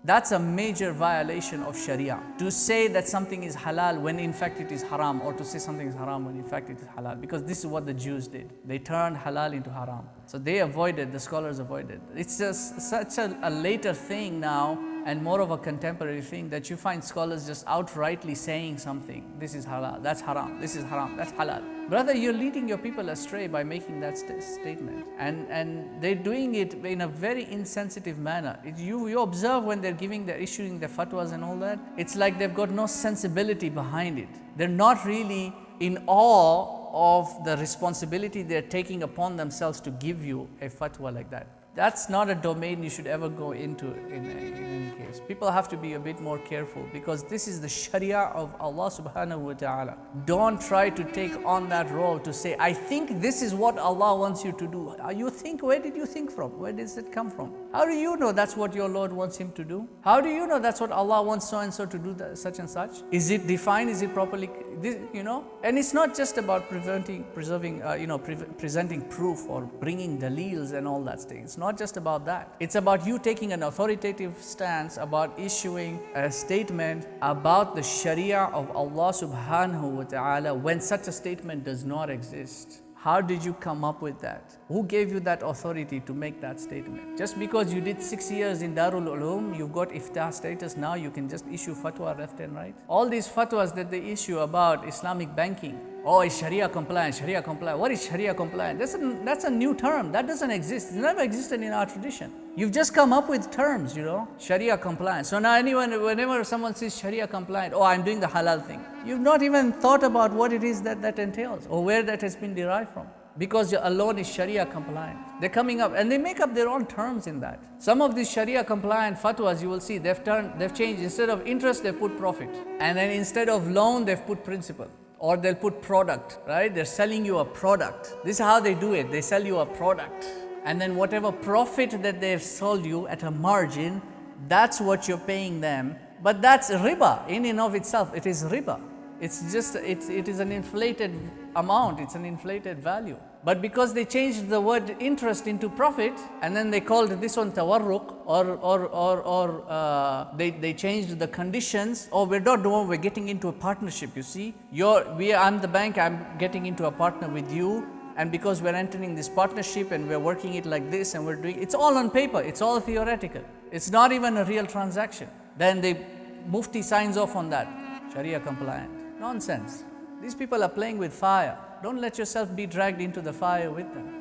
That's a major violation of Sharia. To say that something is halal when in fact it is haram, or to say something is haram when in fact it is halal, because this is what the Jews did. They turned halal into haram. So they avoided, the scholars avoided. It's just such a later thing now, and more of a contemporary thing, that you find scholars just outrightly saying something. This is halal, that's haram, this is haram, that's halal. Brother, you're leading your people astray by making that statement. And they're doing it in a very insensitive manner. You observe when they're issuing their fatwas and all that, it's like they've got no sensibility behind it. They're not really in awe of the responsibility they're taking upon themselves to give you a fatwa like that. That's not a domain you should ever go into in any case. People have to be a bit more careful, because this is the Sharia of Allah subhanahu wa ta'ala. Don't try to take on that role to say, I think this is what Allah wants you to do. You think, where did you think from? Where does it come from? How do you know that's what your Lord wants him to do? How do you know that's what Allah wants so and so to do, such and such? Is it defined? Is it properly, And it's not just about presenting proof or bringing daleels and all that thing. It's not just about that. It's about you taking an authoritative stance about issuing a statement about the Sharia of Allah subhanahu wa ta'ala when such a statement does not exist. How did you come up with that? Who gave you that authority to make that statement? Just because you did 6 years in Darul Ulum, you've got iftah status, now you can just issue fatwa left and right? All these fatwas that they issue about Islamic banking, oh, it's Sharia compliant, Sharia compliant. What is Sharia compliant? That's a new term. That doesn't exist. It never existed in our tradition. You've just come up with terms, Sharia compliant. So now whenever someone says Sharia compliant, oh, I'm doing the halal thing. You've not even thought about what it is that entails, or where that has been derived from. Because alone is Sharia compliant. They're coming up and they make up their own terms in that. Some of these Sharia compliant fatwas, you will see, they've changed. Instead of interest, they've put profit. And then instead of loan, they've put principal. Or they'll put product, right? They're selling you a product. This is how they do it. They sell you a product. And then whatever profit that they've sold you at a margin, that's what you're paying them. But that's riba in and of itself. It is riba. It's just, it is an inflated amount. It's an inflated value. But because they changed the word interest into profit, and then they called this one tawarruq, or they changed the conditions. Oh, we're getting into a partnership, you see. I'm the bank, I'm getting into a partner with you. And because we're entering this partnership and we're working it like this and it's all on paper, it's all theoretical. It's not even a real transaction. Then the mufti signs off on that, Sharia compliant. Nonsense. These people are playing with fire. Don't let yourself be dragged into the fire with them.